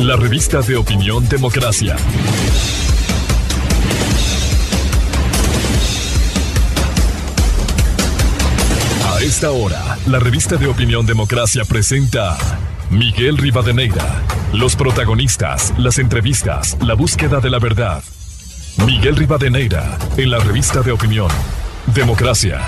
La revista de opinión Democracia. A esta hora, la revista de opinión Democracia presenta Miguel Rivadeneira. Los protagonistas, las entrevistas, la búsqueda de la verdad. Miguel Rivadeneira, en la revista de opinión Democracia.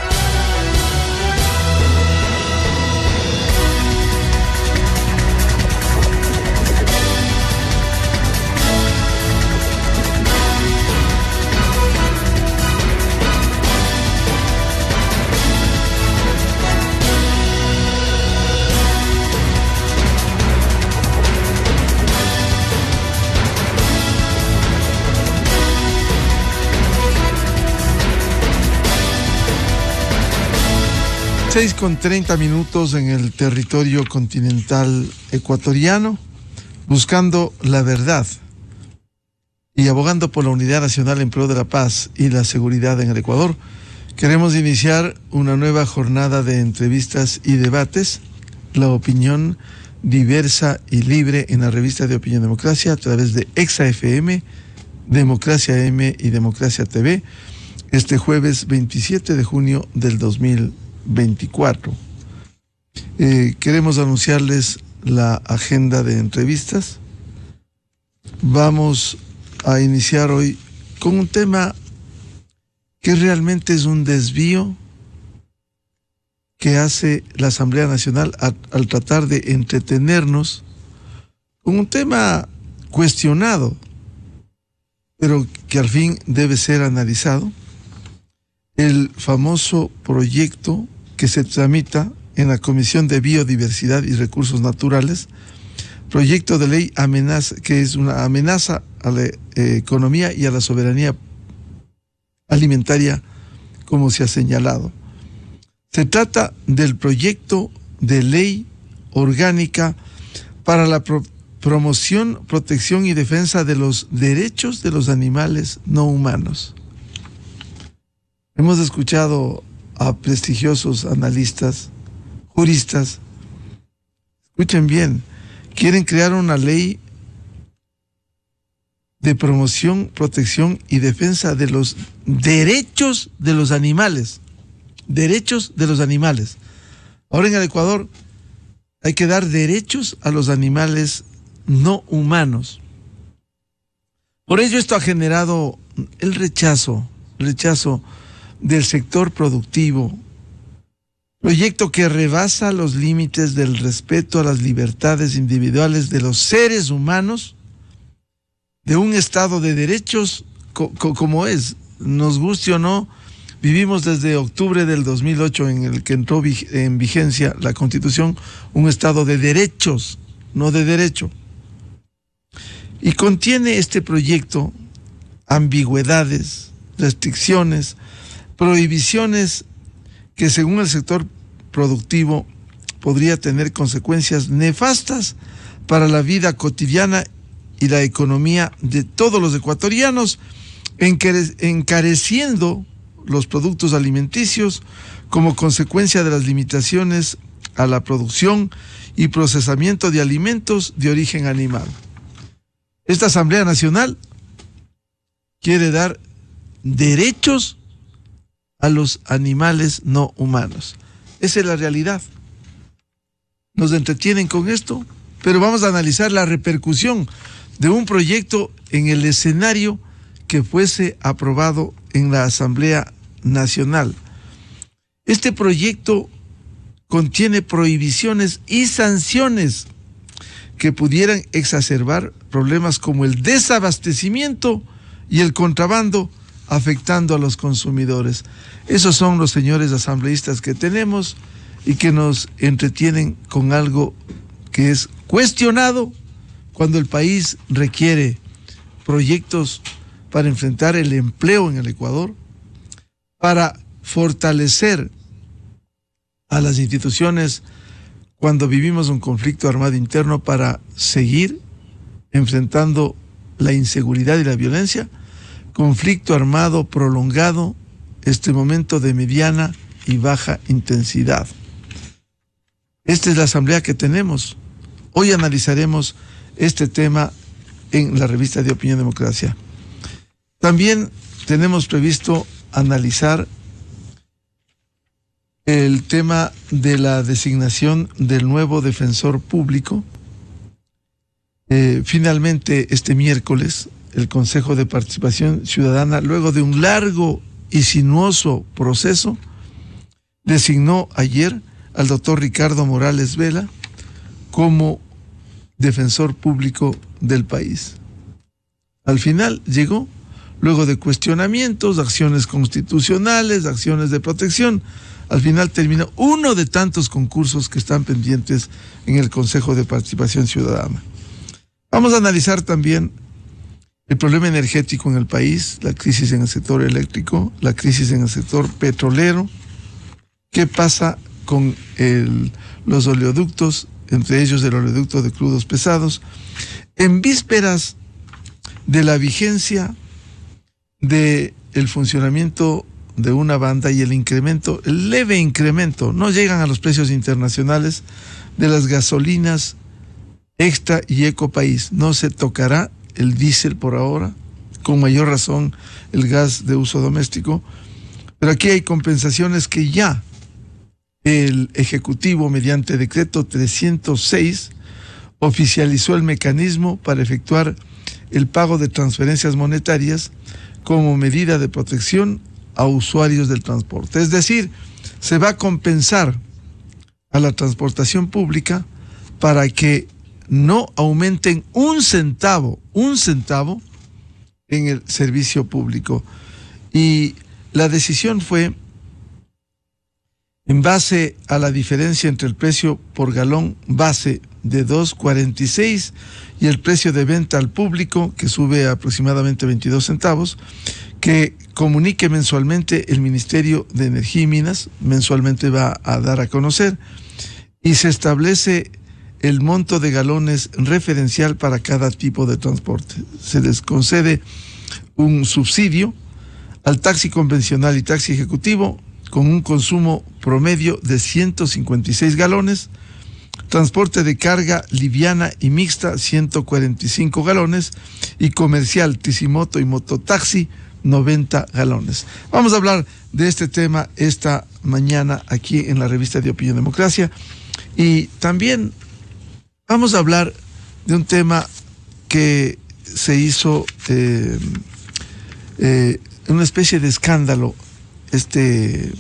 Seis con 30 minutos en el territorio continental ecuatoriano, buscando la verdad y abogando por la unidad nacional en pro de la paz y la seguridad en el Ecuador. Queremos iniciar una nueva jornada de entrevistas y debates, la opinión diversa y libre en la revista de Opinión Democracia a través de Exa FM, Democracia M y Democracia TV, este jueves 27 de junio del 2024. Queremos anunciarles la agenda de entrevistas. Vamos a iniciar hoy con un tema que realmente es un desvío que hace la Asamblea Nacional al tratar de entretenernos con un tema cuestionado, pero que al fin debe ser analizado. El famoso proyecto que se tramita en la Comisión de Biodiversidad y Recursos Naturales, proyecto de ley que es una amenaza a la economía y a la soberanía alimentaria, como se ha señalado. Se trata del proyecto de ley orgánica para la promoción, protección y defensa de los derechos de los animales no humanos. Hemos escuchado a prestigiosos analistas, juristas. Escuchen bien, quieren crear una ley de promoción, protección y defensa de los derechos de los animales. Derechos de los animales. Ahora en el Ecuador hay que dar derechos a los animales no humanos. Por ello esto ha generado el rechazo del sector productivo, proyecto que rebasa los límites del respeto a las libertades individuales de los seres humanos, de un Estado de derechos como es, nos guste o no. Vivimos desde octubre del 2008, en el que entró en vigencia la Constitución, un Estado de derechos, no de derecho. Y contiene este proyecto ambigüedades, restricciones, prohibiciones que según el sector productivo podría tener consecuencias nefastas para la vida cotidiana y la economía de todos los ecuatorianos, encareciendo los productos alimenticios como consecuencia de las limitaciones a la producción y procesamiento de alimentos de origen animal. Esta Asamblea Nacional quiere dar derechos a los animales no humanos. Esa es la realidad. Nos entretienen con esto, pero vamos a analizar la repercusión de un proyecto en el escenario que fuese aprobado en la Asamblea Nacional. Este proyecto contiene prohibiciones y sanciones que pudieran exacerbar problemas como el desabastecimiento y el contrabando, afectando a los consumidores. Esos son los señores asambleístas que tenemos y que nos entretienen con algo que es cuestionado cuando el país requiere proyectos para enfrentar el empleo en el Ecuador, para fortalecer a las instituciones cuando vivimos un conflicto armado interno, para seguir enfrentando la inseguridad y la violencia. Conflicto armado prolongado, este momento de mediana y baja intensidad. Esta es la asamblea que tenemos. Hoy analizaremos este tema en la revista de Opinión Democracia. También tenemos previsto analizar el tema de la designación del nuevo defensor público. Finalmente, este miércoles, el Consejo de Participación Ciudadana, luego de un largo y sinuoso proceso, designó ayer al doctor Ricardo Morales Vela como defensor público del país. Al final llegó, luego de cuestionamientos, acciones constitucionales, acciones de protección, al final terminó uno de tantos concursos que están pendientes en el Consejo de Participación Ciudadana. Vamos a analizar también el problema energético en el país, la crisis en el sector eléctrico, la crisis en el sector petrolero, qué pasa con los oleoductos, entre ellos el oleoducto de crudos pesados, en vísperas de la vigencia del funcionamiento de una banda y el leve incremento, no llegan a los precios internacionales de las gasolinas extra y ecopaís. No se tocará el diésel por ahora, con mayor razón el gas de uso doméstico, pero aquí hay compensaciones que ya el Ejecutivo, mediante decreto 306, oficializó el mecanismo para efectuar el pago de transferencias monetarias como medida de protección a usuarios del transporte. Es decir, se va a compensar a la transportación pública para que no aumenten un centavo en el servicio público. Y la decisión fue en base a la diferencia entre el precio por galón base de 2.46 y el precio de venta al público, que sube a aproximadamente 22 centavos, que comunique mensualmente el Ministerio de Energía y Minas, mensualmente va a dar a conocer, y se establece el monto de galones referencial para cada tipo de transporte. Se les concede un subsidio al taxi convencional y taxi ejecutivo con un consumo promedio de 156 galones, transporte de carga liviana y mixta 145 galones y comercial, tricimoto y mototaxi 90 galones. Vamos a hablar de este tema esta mañana aquí en la revista de Opinión Democracia, y también vamos a hablar de un tema que se hizo una especie de escándalo este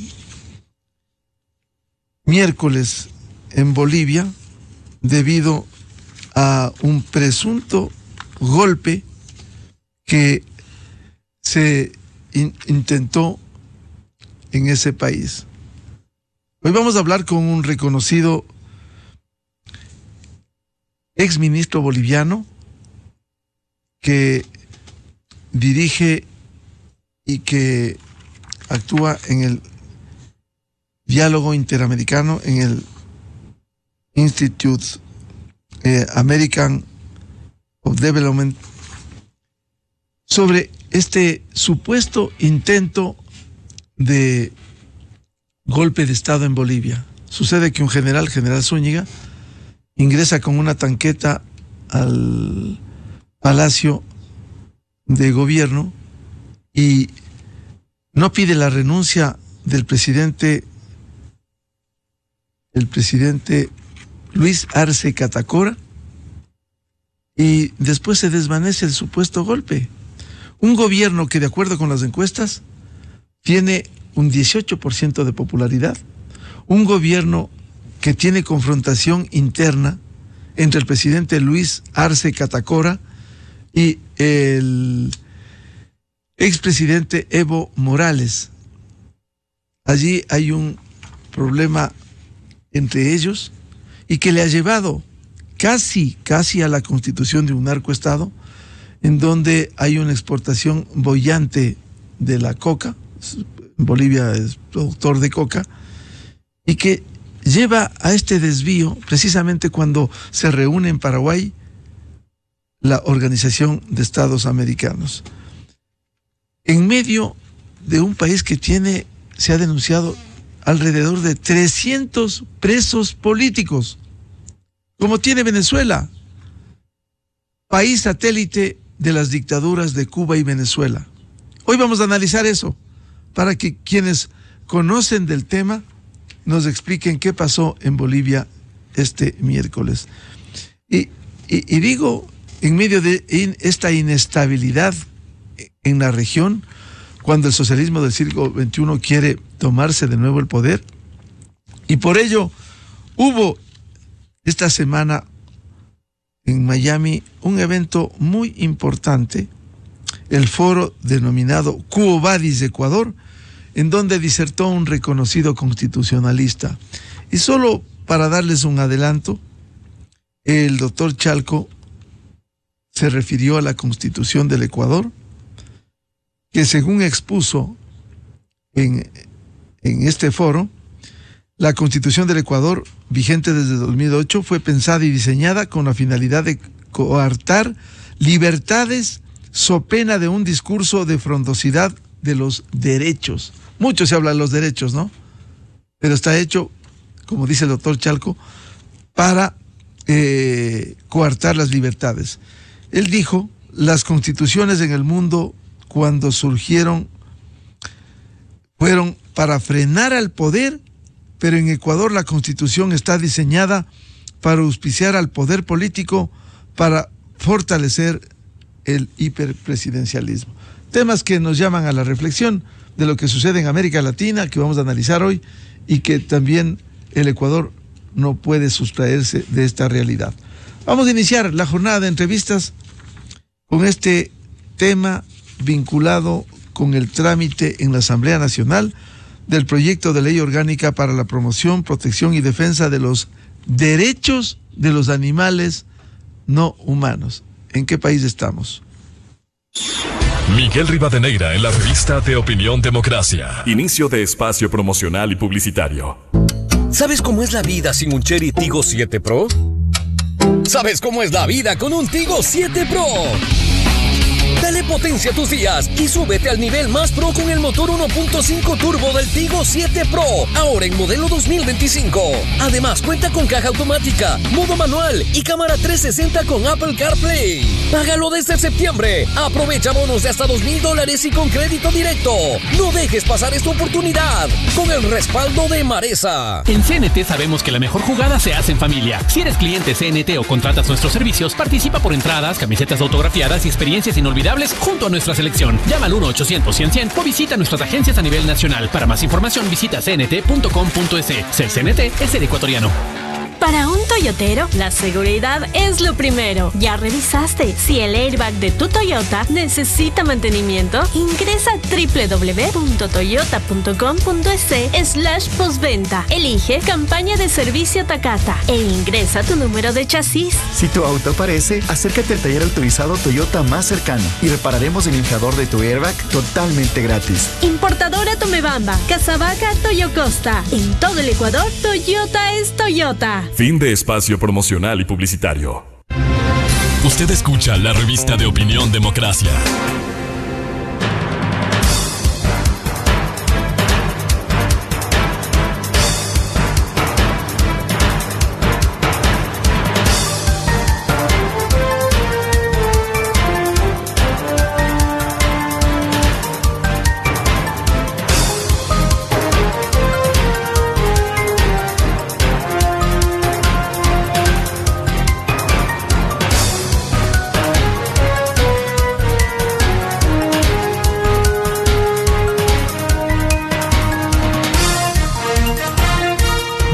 miércoles en Bolivia debido a un presunto golpe que se intentó en ese país. Hoy vamos a hablar con un reconocido exministro boliviano que dirige y que actúa en el diálogo interamericano, en el Institute American of Development, sobre este supuesto intento de golpe de Estado en Bolivia. Sucede que un general Zúñiga, ingresa con una tanqueta al Palacio de Gobierno y no pide la renuncia del presidente Luis Arce Catacora, y después se desvanece el supuesto golpe. Un gobierno que, de acuerdo con las encuestas, tiene un 18% de popularidad, un gobierno que tiene confrontación interna entre el presidente Luis Arce Catacora y el expresidente Evo Morales. Allí hay un problema entre ellos y que le ha llevado casi a la constitución de un narcoestado, en donde hay una exportación boyante de la coca. Bolivia es productor de coca, y que lleva a este desvío precisamente cuando se reúne en Paraguay la Organización de Estados Americanos. En medio de un país que se ha denunciado alrededor de 300 presos políticos, como tiene Venezuela. país satélite de las dictaduras de Cuba y Venezuela. Hoy vamos a analizar eso para que quienes conocen del tema nos expliquen qué pasó en Bolivia este miércoles. Y digo, en medio de esta inestabilidad en la región, cuando el socialismo del siglo XXI quiere tomarse de nuevo el poder, y por ello hubo esta semana en Miami un evento muy importante, el foro denominado Quo Vadis Ecuador, en donde disertó un reconocido constitucionalista. Y solo para darles un adelanto, el doctor Chalco se refirió a la Constitución del Ecuador, que según expuso en este foro, la Constitución del Ecuador, vigente desde 2008, fue pensada y diseñada con la finalidad de coartar libertades so pena de un discurso de frondosidad de los derechos. Mucho se habla de los derechos, ¿no? Pero está hecho, como dice el doctor Chalco, para coartar las libertades. Él dijo, las constituciones en el mundo cuando surgieron fueron para frenar al poder, pero en Ecuador la constitución está diseñada para auspiciar al poder político, para fortalecer el hiperpresidencialismo. Temas que nos llaman a la reflexión de lo que sucede en América Latina, que vamos a analizar hoy, y que también el Ecuador no puede sustraerse de esta realidad. Vamos a iniciar la jornada de entrevistas con este tema vinculado con el trámite en la Asamblea Nacional del proyecto de ley orgánica para la promoción, protección y defensa de los derechos de los animales no humanos. ¿En qué país estamos? Miguel Rivadeneira en la revista de Opinión Democracia. Inicio de espacio promocional y publicitario. ¿Sabes cómo es la vida sin un Chery Tiggo 7 Pro? ¿Sabes cómo es la vida con un Tiggo 7 Pro? Dale potencia a tus días y súbete al nivel más pro con el motor 1.5 turbo del Tiggo 7 Pro, ahora en modelo 2025. Además, cuenta con caja automática, modo manual y cámara 360 con Apple CarPlay. Págalo desde septiembre. Aprovecha bonos de hasta $2,000 y con crédito directo. No dejes pasar esta oportunidad con el respaldo de Maresa. En CNT sabemos que la mejor jugada se hace en familia. Si eres cliente CNT o contratas nuestros servicios, participa por entradas, camisetas autografiadas y experiencias inolvidables junto a nuestra selección. Llama al 1-800-100-100 o visita nuestras agencias a nivel nacional. Para más información visita cnt.com.es. Ser CNT es ser ecuatoriano. Para un toyotero, la seguridad es lo primero. ¿Ya revisaste si el airbag de tu Toyota necesita mantenimiento? Ingresa a www.toyota.com.es/postventa. Elige campaña de servicio Takata e ingresa tu número de chasis. Si tu auto aparece, acércate al taller autorizado Toyota más cercano y repararemos el inflador de tu airbag totalmente gratis. Importadora Tomebamba, Casabaca, Toyocosta. En todo el Ecuador, Toyota es Toyota. Fin de espacio promocional y publicitario. Usted escucha la revista de Opinión Democracia.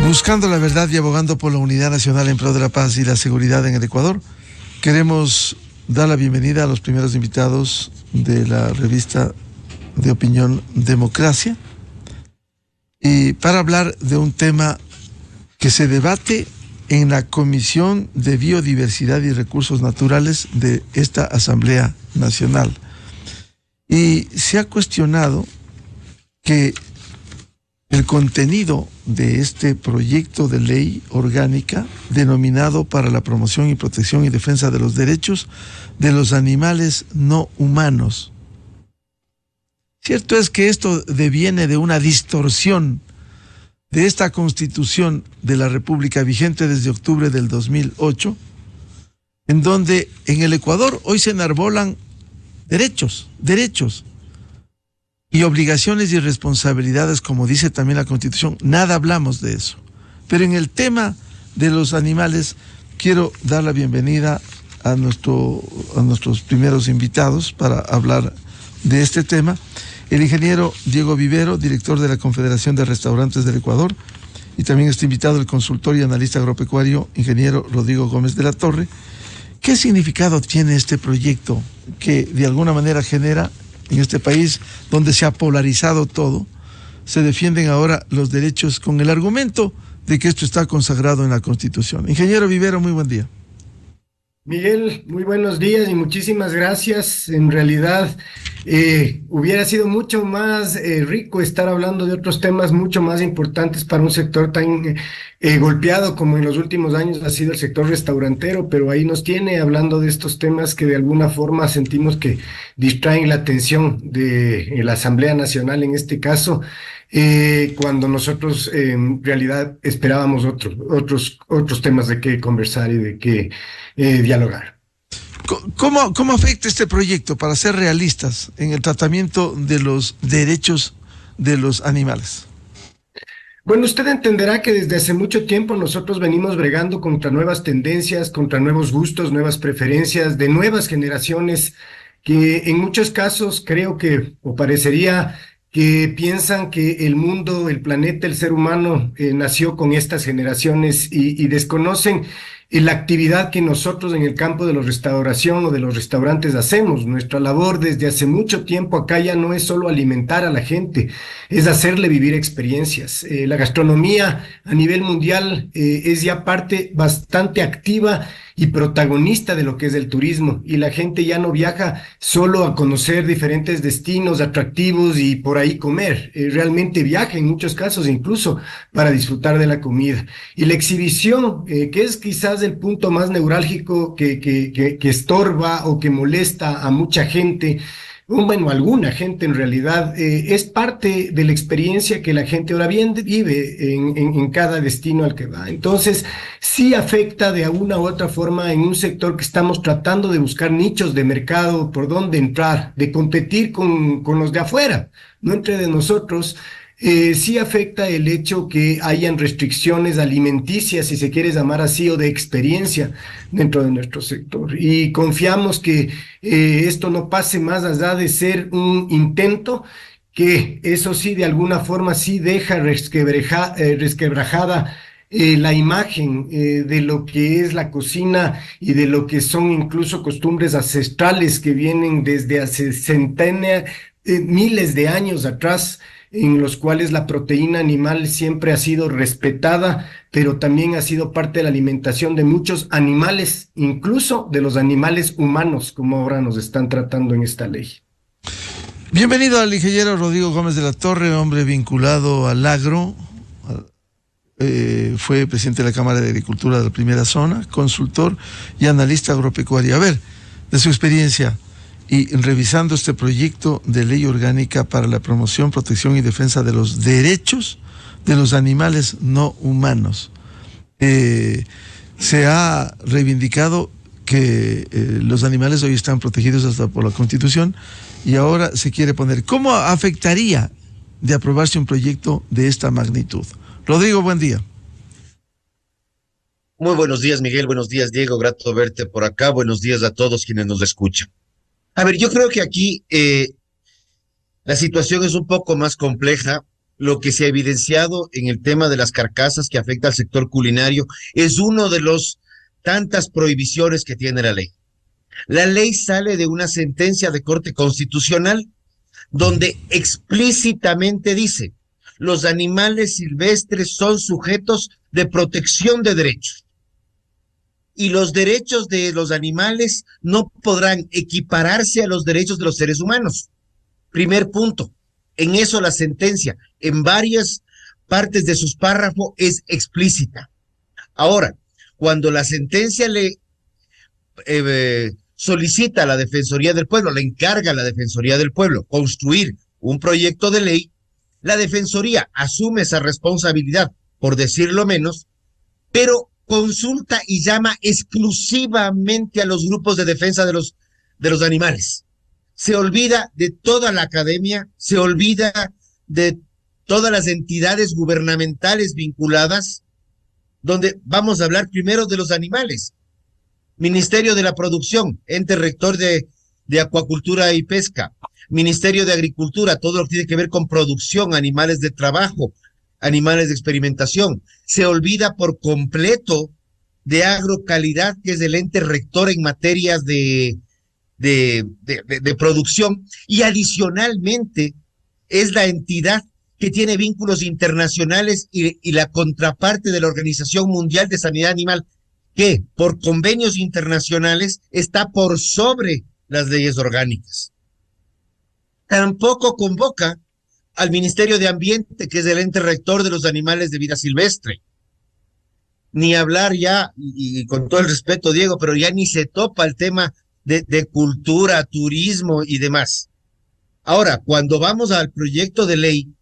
Buscando la verdad y abogando por la unidad nacional en pro de la paz y la seguridad en el Ecuador, queremos dar la bienvenida a los primeros invitados de la revista de Opinión Democracia, y para hablar de un tema que se debate en la Comisión de Biodiversidad y Recursos Naturales de esta Asamblea Nacional. Y se ha cuestionado que el contenido de este proyecto de ley orgánica denominado para la promoción y protección y defensa de los derechos de los animales no humanos. Cierto es que esto deviene de una distorsión de esta Constitución de la República vigente desde octubre del 2008, en donde en el Ecuador hoy se enarbolan derechos y obligaciones y responsabilidades, como dice también la Constitución. Nada hablamos de eso. Pero en el tema de los animales, quiero dar la bienvenida a nuestros primeros invitados para hablar de este tema. El ingeniero Diego Vivero, director de la Confederación de Restaurantes del Ecuador, y también está invitado el consultor y analista agropecuario, ingeniero Rodrigo Gómez de la Torre. ¿Qué significado tiene este proyecto que de alguna manera genera en este país donde se ha polarizado todo? Se defienden ahora los derechos con el argumento de que esto está consagrado en la Constitución. Ingeniero Vivero, muy buen día. Miguel, muy buenos días y muchísimas gracias. En realidad, hubiera sido mucho más rico estar hablando de otros temas mucho más importantes para un sector tan golpeado como en los últimos años ha sido el sector restaurantero, pero ahí nos tiene hablando de estos temas que de alguna forma sentimos que distraen la atención de la Asamblea Nacional en este caso, cuando nosotros en realidad esperábamos otros temas de qué conversar y de qué dialogar. ¿Cómo afecta este proyecto, para ser realistas, en el tratamiento de los derechos de los animales? Bueno, usted entenderá que desde hace mucho tiempo nosotros venimos bregando contra nuevas tendencias, contra nuevos gustos, nuevas preferencias de nuevas generaciones que en muchos casos creo que, o parecería que piensan que el mundo, el planeta, el ser humano nació con estas generaciones y desconocen la actividad que nosotros en el campo de la restauración o de los restaurantes hacemos. Nuestra labor desde hace mucho tiempo acá ya no es solo alimentar a la gente, es hacerle vivir experiencias. La gastronomía a nivel mundial es ya parte bastante activa y protagonista de lo que es el turismo, y la gente ya no viaja solo a conocer diferentes destinos atractivos y por ahí comer, realmente viaja en muchos casos incluso para disfrutar de la comida. Y la exhibición, que es quizás el punto más neurálgico que estorba o que molesta a mucha gente, bueno, alguna gente en realidad, es parte de la experiencia que la gente ahora bien vive en cada destino al que va. Entonces, sí afecta de una u otra forma en un sector que estamos tratando de buscar nichos de mercado, por dónde entrar, de competir con los de afuera, no entre de nosotros. Sí afecta el hecho que hayan restricciones alimenticias, si se quiere llamar así, o de experiencia dentro de nuestro sector. Y confiamos que esto no pase más allá de ser un intento, que eso sí, de alguna forma sí deja resquebrajada la imagen de lo que es la cocina y de lo que son incluso costumbres ancestrales que vienen desde hace miles de años atrás, en los cuales la proteína animal siempre ha sido respetada, pero también ha sido parte de la alimentación de muchos animales, incluso de los animales humanos, como ahora nos están tratando en esta ley. Bienvenido al ingeniero Rodrigo Gómez de la Torre, hombre vinculado al agro. Fue presidente de la Cámara de Agricultura de la Primera Zona, consultor y analista agropecuario. A ver, de su experiencia, y revisando este proyecto de ley orgánica para la promoción, protección y defensa de los derechos de los animales no humanos, se ha reivindicado que los animales hoy están protegidos hasta por la Constitución, y ahora se quiere poner. ¿Cómo afectaría de aprobarse un proyecto de esta magnitud? Rodrigo, buen día. Muy buenos días, Miguel. Buenos días, Diego. Grato verte por acá. Buenos días a todos quienes nos escuchan. A ver, yo creo que aquí la situación es un poco más compleja. Lo que se ha evidenciado en el tema de las carcasas que afecta al sector culinario es uno de los tantas prohibiciones que tiene la ley. La ley sale de una sentencia de Corte Constitucional donde explícitamente dice: los animales silvestres son sujetos de protección de derechos. Y los derechos de los animales no podrán equipararse a los derechos de los seres humanos. Primer punto. En eso la sentencia, en varias partes de sus párrafos, es explícita. Ahora, cuando la sentencia le solicita a la Defensoría del Pueblo, le encarga a la Defensoría del Pueblo construir un proyecto de ley, la Defensoría asume esa responsabilidad, por decirlo menos, pero consulta y llama exclusivamente a los grupos de defensa de los animales. Se olvida de toda la academia, se olvida de todas las entidades gubernamentales vinculadas, donde vamos a hablar primero de los animales. Ministerio de la Producción, ente rector de Acuacultura y Pesca, Ministerio de Agricultura, todo lo que tiene que ver con producción, animales de trabajo, animales de experimentación. Se olvida por completo de Agrocalidad, que es el ente rector en materias de producción, y adicionalmente es la entidad que tiene vínculos internacionales y la contraparte de la Organización Mundial de Sanidad Animal, que por convenios internacionales está por sobre las leyes orgánicas. Tampoco convoca al Ministerio de Ambiente, que es el ente rector de los animales de vida silvestre. Ni hablar ya, y con todo el respeto, Diego, pero ya ni se topa el tema de cultura, turismo y demás. Ahora, cuando vamos al proyecto de ley,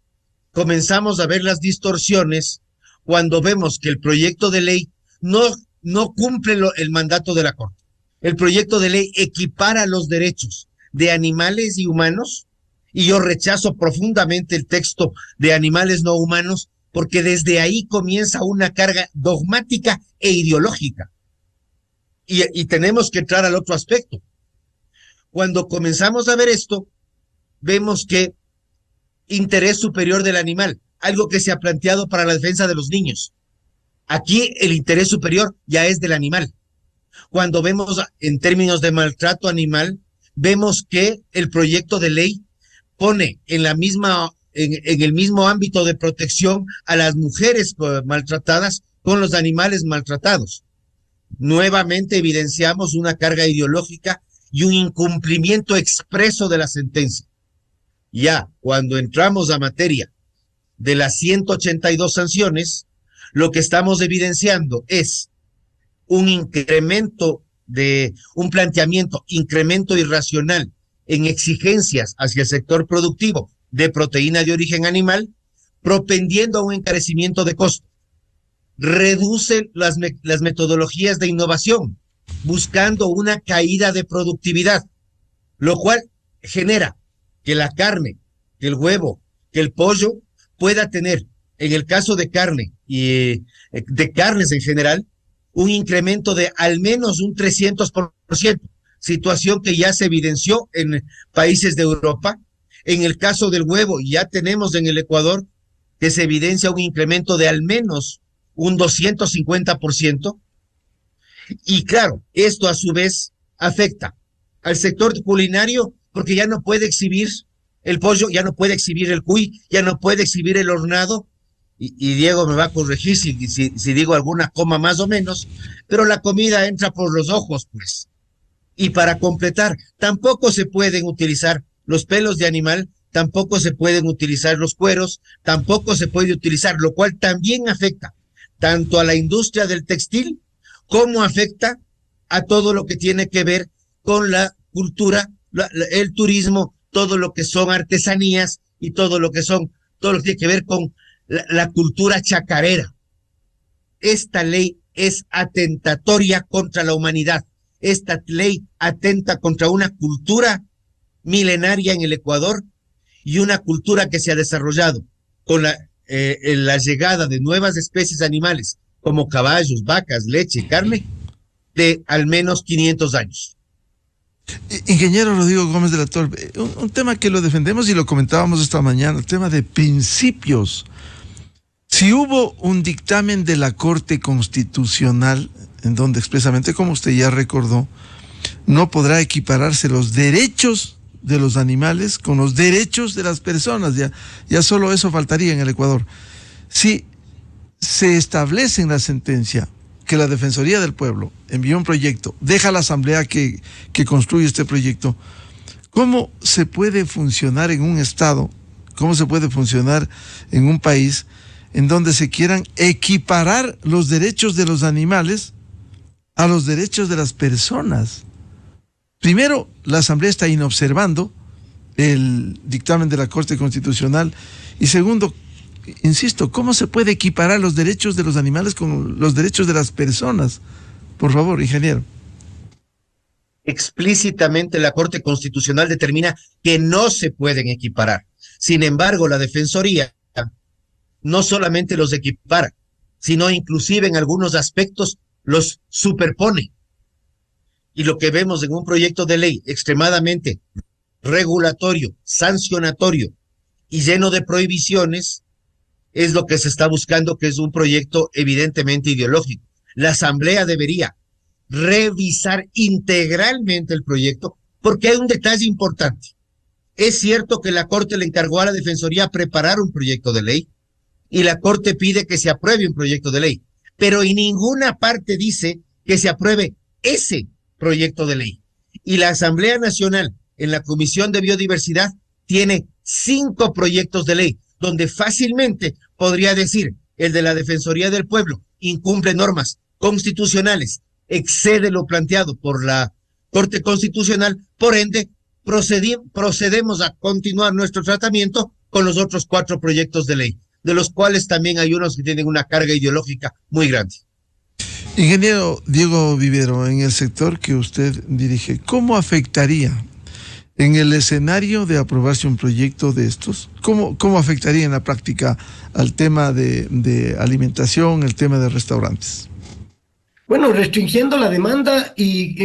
comenzamos a ver las distorsiones cuando vemos que el proyecto de ley no cumple el mandato de la Corte. El proyecto de ley equipara los derechos de animales y humanos, y yo rechazo profundamente el texto de animales no humanos, porque desde ahí comienza una carga dogmática e ideológica. Y tenemos que entrar al otro aspecto. Cuando comenzamos a ver esto, vemos que interés superior del animal, algo que se ha planteado para la defensa de los niños. Aquí el interés superior ya es del animal. Cuando vemos en términos de maltrato animal, vemos que el proyecto de ley pone en el mismo ámbito de protección a las mujeres maltratadas con los animales maltratados. Nuevamente evidenciamos una carga ideológica y un incumplimiento expreso de la sentencia. Ya cuando entramos a materia de las 182 sanciones, lo que estamos evidenciando es un planteamiento irracional en exigencias hacia el sector productivo de proteína de origen animal, propendiendo a un encarecimiento de costo. Reduce las metodologías de innovación, buscando una caída de productividad, lo cual genera que la carne, que el huevo, que el pollo pueda tener, en el caso de carne y de carnes en general, un incremento de al menos un 300%, situación que ya se evidenció en países de Europa. En el caso del huevo, ya tenemos en el Ecuador que se evidencia un incremento de al menos un 250%. Y claro, esto a su vez afecta al sector culinario, porque ya no puede exhibir el pollo, ya no puede exhibir el cuy, ya no puede exhibir el hornado, y Diego me va a corregir si digo alguna coma más o menos, pero la comida entra por los ojos, pues. Y para completar, tampoco se pueden utilizar los pelos de animal, tampoco se pueden utilizar los cueros, tampoco se puede utilizar, lo cual también afecta tanto a la industria del textil como afecta a todo lo que tiene que ver con la cultura, el turismo, todo lo que son artesanías y todo lo que tiene que ver con la cultura chacarera. Esta ley es atentatoria contra la humanidad. Esta ley atenta contra una cultura milenaria en el Ecuador y una cultura que se ha desarrollado con la llegada de nuevas especies animales como caballos, vacas, leche, carne, de al menos 500 años. Ingeniero Rodrigo Gómez de la Torre, un tema que lo defendemos y lo comentábamos esta mañana, el tema de principios. Si hubo un dictamen de la Corte Constitucional en donde expresamente, como usted ya recordó, no podrá equipararse los derechos de los animales con los derechos de las personas, ya solo eso faltaría en el Ecuador. Si se establece en la sentencia que la Defensoría del Pueblo envió un proyecto, deja a la Asamblea que construye este proyecto, ¿cómo se puede funcionar en un Estado, cómo se puede funcionar en un país en donde se quieran equiparar los derechos de los animales a los derechos de las personas? Primero, la Asamblea está inobservando el dictamen de la Corte Constitucional, y segundo, insisto, ¿cómo se puede equiparar los derechos de los animales con los derechos de las personas? Por favor, ingeniero. Explícitamente la Corte Constitucional determina que no se pueden equiparar. Sin embargo, la Defensoría no solamente los equipara, sino inclusive en algunos aspectos los superpone. Y lo que vemos en un proyecto de ley extremadamente regulatorio, sancionatorio y lleno de prohibiciones, es lo que se está buscando, que es un proyecto evidentemente ideológico. La Asamblea debería revisar integralmente el proyecto, porque hay un detalle importante. Es cierto que la Corte le encargó a la Defensoría preparar un proyecto de ley, y la Corte pide que se apruebe un proyecto de ley, pero en ninguna parte dice que se apruebe ese proyecto de ley. Y la Asamblea Nacional, en la Comisión de Biodiversidad, tiene 5 proyectos de ley, donde fácilmente podría decir el de la Defensoría del Pueblo incumple normas constitucionales, excede lo planteado por la Corte Constitucional, por ende procedemos a continuar nuestro tratamiento con los otros 4 proyectos de ley, de los cuales también hay unos que tienen una carga ideológica muy grande. Ingeniero Diego Vivero, en el sector que usted dirige, ¿cómo afectaría en el escenario de aprobarse un proyecto de estos? ¿Cómo afectaría en la práctica al tema de alimentación, el tema de restaurantes? Bueno, restringiendo la demanda y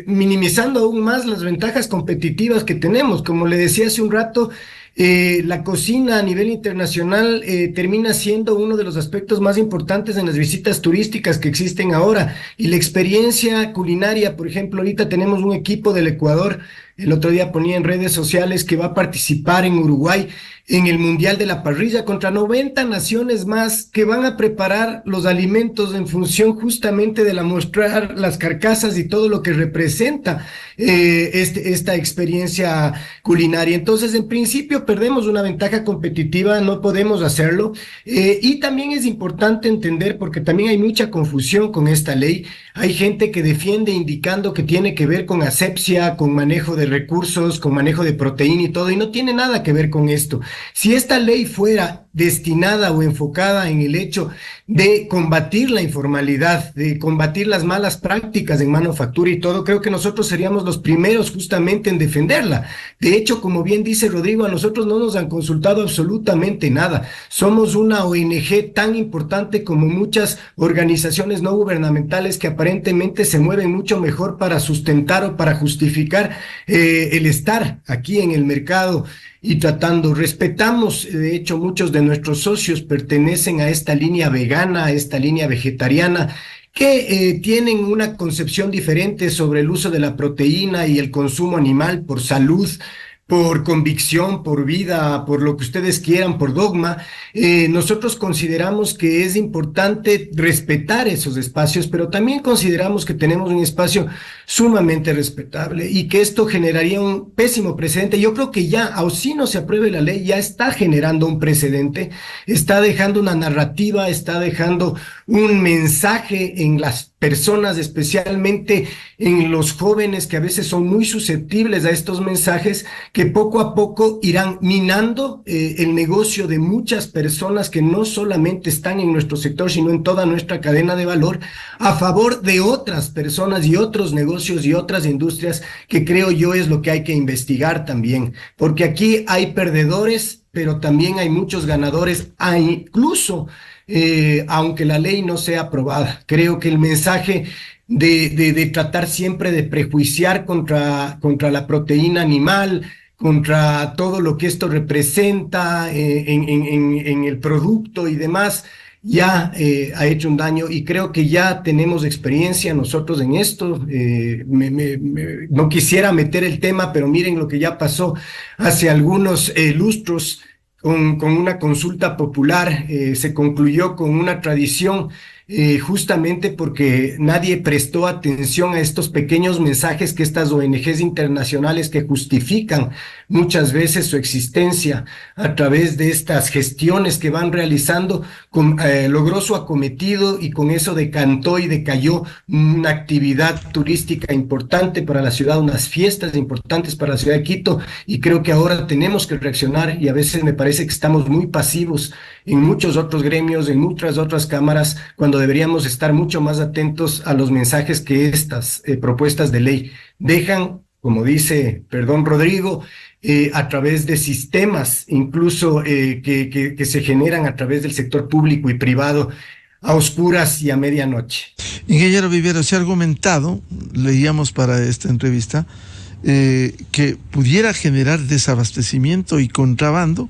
minimizando aún más las ventajas competitivas que tenemos. Como le decía hace un rato, la cocina a nivel internacional termina siendo uno de los aspectos más importantes en las visitas turísticas que existen ahora. Y la experiencia culinaria, por ejemplo, ahorita tenemos un equipo del Ecuador, el otro día ponía en redes sociales que va a participar en Uruguay en el Mundial de la Parrilla contra 90 naciones más que van a preparar los alimentos en función justamente de mostrar las carcasas y todo lo que representa esta experiencia culinaria. Entonces, en principio, perdemos una ventaja competitiva, no podemos hacerlo. Y también es importante entender, porque también hay mucha confusión con esta ley. Hay gente que defiende indicando que tiene que ver con asepsia, con manejo de recursos, con manejo de proteína y todo, y no tiene nada que ver con esto. Si esta ley fuera destinada o enfocada en el hecho de combatir la informalidad, de combatir las malas prácticas en manufactura y todo, creo que nosotros seríamos los primeros justamente en defenderla. De hecho, como bien dice Rodrigo, a nosotros no nos han consultado absolutamente nada. Somos una ONG tan importante como muchas organizaciones no gubernamentales que aparentemente se mueven mucho mejor para sustentar o para justificar el estar aquí en el mercado y tratando. Respetamos, de hecho, muchos de nuestros socios pertenecen a esta línea vegana, a esta línea vegetariana, que tienen una concepción diferente sobre el uso de la proteína y el consumo animal por salud, por convicción, por vida, por lo que ustedes quieran, por dogma. Nosotros consideramos que es importante respetar esos espacios, pero también consideramos que tenemos un espacio sumamente respetable y que esto generaría un pésimo precedente. Yo creo que ya, aun si no se apruebe la ley, ya está generando un precedente, está dejando una narrativa, está dejando un mensaje en las personas, especialmente en los jóvenes que a veces son muy susceptibles a estos mensajes, que poco a poco irán minando el negocio de muchas personas que no solamente están en nuestro sector, sino en toda nuestra cadena de valor, a favor de otras personas y otros negocios y otras industrias, que creo yo es lo que hay que investigar también, porque aquí hay perdedores, pero también hay muchos ganadores, incluso aunque la ley no sea aprobada. Creo que el mensaje de tratar siempre de prejuiciar contra la proteína animal, contra todo lo que esto representa en el producto y demás, ya ha hecho un daño, y creo que ya tenemos experiencia nosotros en esto. No quisiera meter el tema, pero miren lo que ya pasó hace algunos lustros con una consulta popular. Se concluyó con una tradición justamente porque nadie prestó atención a estos pequeños mensajes que estas ONGs internacionales que justifican muchas veces su existencia a través de estas gestiones que van realizando, logró su acometido y con eso decantó y decayó una actividad turística importante para la ciudad, unas fiestas importantes para la ciudad de Quito, y creo que ahora tenemos que reaccionar, y a veces me parece que estamos muy pasivos en muchos otros gremios, en muchas otras cámaras, cuando deberíamos estar mucho más atentos a los mensajes que estas propuestas de ley dejan, como dice, perdón, Rodrigo, a través de sistemas, incluso que se generan a través del sector público y privado, a oscuras y a medianoche. Ingeniero Vivero, se ha argumentado, leíamos para esta entrevista, que pudiera generar desabastecimiento y contrabando,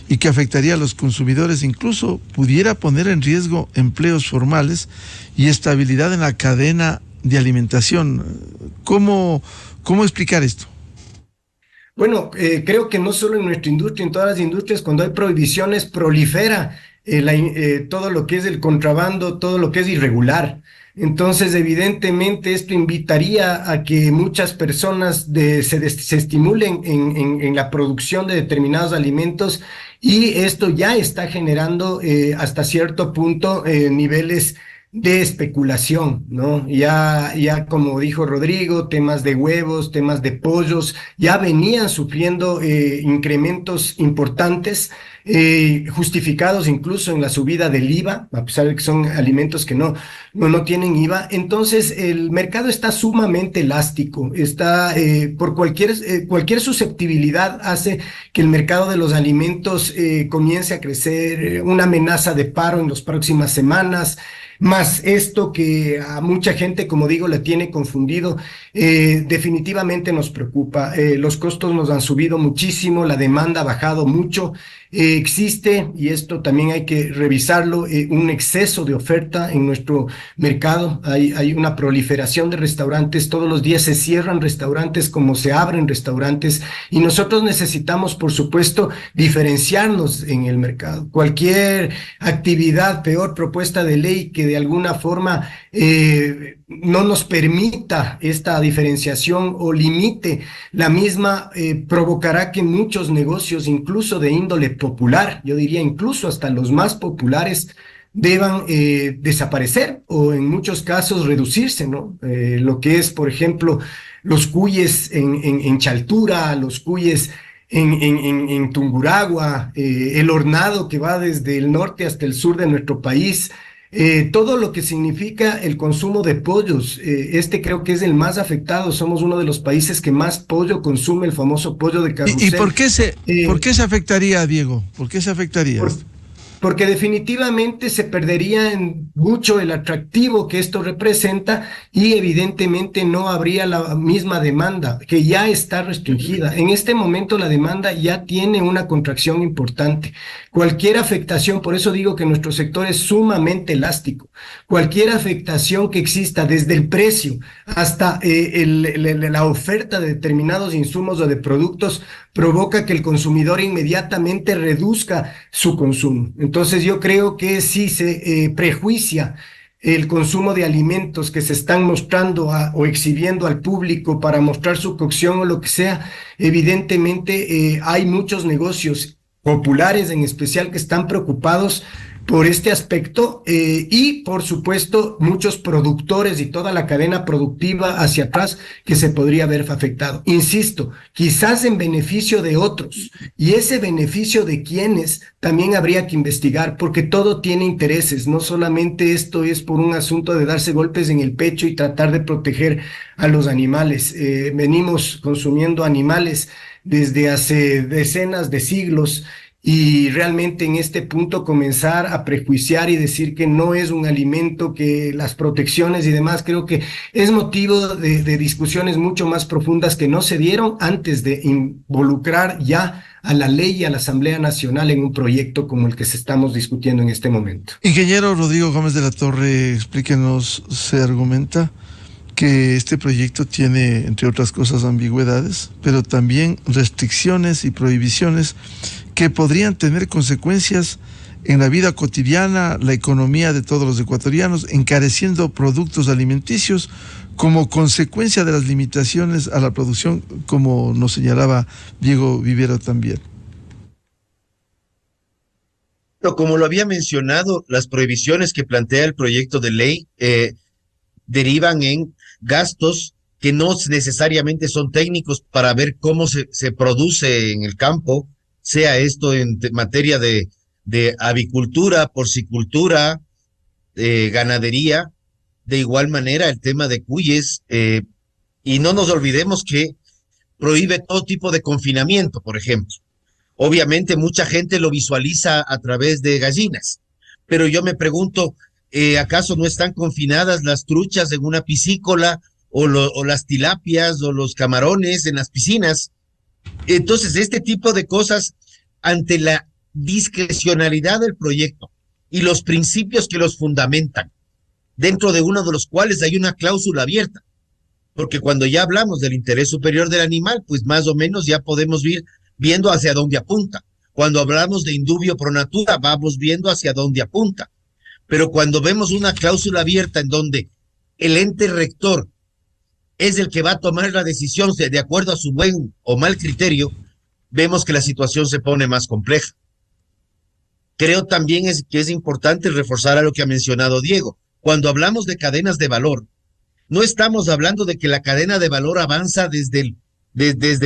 y que afectaría a los consumidores, incluso pudiera poner en riesgo empleos formales y estabilidad en la cadena de alimentación. ¿Cómo explicar esto? Bueno, creo que no solo en nuestra industria, en todas las industrias, cuando hay prohibiciones, prolifera todo lo que es el contrabando, todo lo que es irregular. Entonces, evidentemente, esto invitaría a que muchas personas se estimulen en la producción de determinados alimentos, y esto ya está generando hasta cierto punto niveles de especulación, ¿no? Ya como dijo Rodrigo, temas de huevos, temas de pollos, ya venían sufriendo incrementos importantes, justificados incluso en la subida del IVA, a pesar de que son alimentos que no tienen IVA. Entonces, el mercado está sumamente elástico, está por cualquier susceptibilidad hace que el mercado de los alimentos comience a crecer, una amenaza de paro en las próximas semanas, más esto que a mucha gente, como digo, la tiene confundido. Definitivamente nos preocupa. Los costos nos han subido muchísimo, la demanda ha bajado mucho. Existe, y esto también hay que revisarlo, un exceso de oferta en nuestro mercado. Hay una proliferación de restaurantes, todos los días se cierran restaurantes como se abren restaurantes, y nosotros necesitamos, por supuesto, diferenciarnos en el mercado. Cualquier actividad, peor propuesta de ley que de alguna forma no nos permita esta diferenciación o limite la misma, provocará que muchos negocios, incluso de índole popular, yo diría incluso hasta los más populares, deban desaparecer o en muchos casos reducirse, ¿no? Lo que es, por ejemplo, los cuyes en Chaltura, los cuyes en Tungurahua, el hornado que va desde el norte hasta el sur de nuestro país, todo lo que significa el consumo de pollos. Creo que es el más afectado. Somos uno de los países que más pollo consume, el famoso pollo de carrusel. ¿Y por qué se afectaría, Diego? ¿Por qué se afectaría? Porque definitivamente se perdería en mucho el atractivo que esto representa, y evidentemente no habría la misma demanda, que ya está restringida. En este momento la demanda ya tiene una contracción importante. Cualquier afectación, por eso digo que nuestro sector es sumamente elástico, cualquier afectación que exista desde el precio hasta la oferta de determinados insumos o de productos provoca que el consumidor inmediatamente reduzca su consumo. Entonces yo creo que sí se prejuicia el consumo de alimentos que se están mostrando o exhibiendo al público para mostrar su cocción o lo que sea. Evidentemente hay muchos negocios populares en especial que están preocupados por este aspecto, y por supuesto muchos productores y toda la cadena productiva hacia atrás que se podría ver afectado. Insisto, quizás en beneficio de otros, y ese beneficio de quienes también habría que investigar, porque todo tiene intereses, no solamente esto es por un asunto de darse golpes en el pecho y tratar de proteger a los animales. Venimos consumiendo animales desde hace decenas de siglos, y realmente en este punto comenzar a prejuiciar y decir que no es un alimento, que las protecciones y demás, creo que es motivo de discusiones mucho más profundas que no se dieron antes de involucrar ya a la ley y a la Asamblea Nacional en un proyecto como el que se estamos discutiendo en este momento. Ingeniero Rodrigo Gómez de la Torre, explíquenos, se argumenta que este proyecto tiene, entre otras cosas, ambigüedades, pero también restricciones y prohibiciones que podrían tener consecuencias en la vida cotidiana, la economía de todos los ecuatorianos, encareciendo productos alimenticios como consecuencia de las limitaciones a la producción, como nos señalaba Diego Vivero también. Pero como lo había mencionado, las prohibiciones que plantea el proyecto de ley derivan en gastos que no necesariamente son técnicos para ver cómo se produce en el campo, sea esto en materia de avicultura, porcicultura, ganadería, de igual manera el tema de cuyes, y no nos olvidemos que prohíbe todo tipo de confinamiento, por ejemplo. Obviamente mucha gente lo visualiza a través de gallinas, pero yo me pregunto, ¿acaso no están confinadas las truchas en una piscícola o las tilapias o los camarones en las piscinas? Entonces, este tipo de cosas, ante la discrecionalidad del proyecto y los principios que los fundamentan, dentro de uno de los cuales hay una cláusula abierta, porque cuando ya hablamos del interés superior del animal, pues más o menos ya podemos ir viendo hacia dónde apunta. Cuando hablamos de indubio pro natura, vamos viendo hacia dónde apunta. Pero cuando vemos una cláusula abierta en donde el ente rector es el que va a tomar la decisión de acuerdo a su buen o mal criterio, vemos que la situación se pone más compleja. Creo también que es importante reforzar a lo que ha mencionado Diego. Cuando hablamos de cadenas de valor, no estamos hablando de que la cadena de valor avanza desde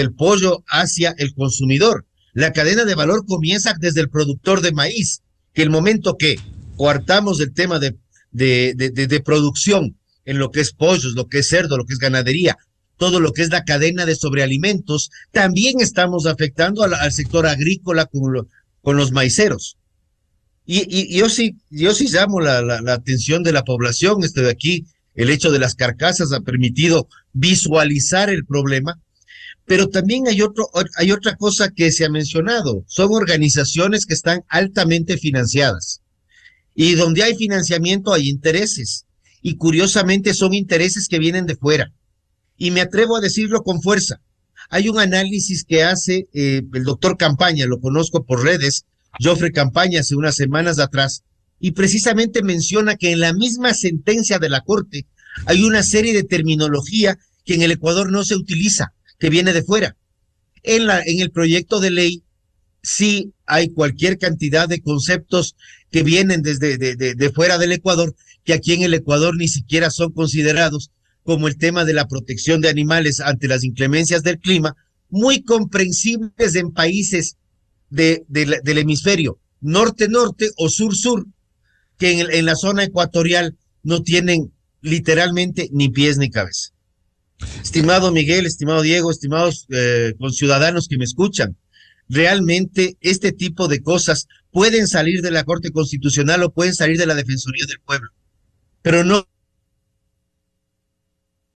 el pollo hacia el consumidor. La cadena de valor comienza desde el productor de maíz, que el momento que coartamos el tema de producción en lo que es pollos, lo que es cerdo, lo que es ganadería, todo lo que es la cadena de sobrealimentos, también estamos afectando al sector agrícola con los maiceros. Y yo sí llamo la atención de la población. De aquí, el hecho de las carcasas ha permitido visualizar el problema, pero también hay otra cosa que se ha mencionado. Son organizaciones que están altamente financiadas, y donde hay financiamiento hay intereses, y curiosamente son intereses que vienen de fuera. Y me atrevo a decirlo con fuerza. Hay un análisis que hace el doctor Campaña, lo conozco por redes, Jofre Campaña, hace unas semanas atrás, y precisamente menciona que en la misma sentencia de la Corte hay una serie de terminología que en el Ecuador no se utiliza, que viene de fuera. En el proyecto de ley sí hay cualquier cantidad de conceptos que vienen desde de fuera del Ecuador, que aquí en el Ecuador ni siquiera son considerados, como el tema de la protección de animales ante las inclemencias del clima, muy comprensibles en países del hemisferio norte-norte o sur-sur, que en la zona ecuatorial no tienen literalmente ni pies ni cabeza. Estimado Miguel, estimado Diego, estimados conciudadanos que me escuchan, realmente este tipo de cosas pueden salir de la Corte Constitucional o pueden salir de la Defensoría del Pueblo, pero no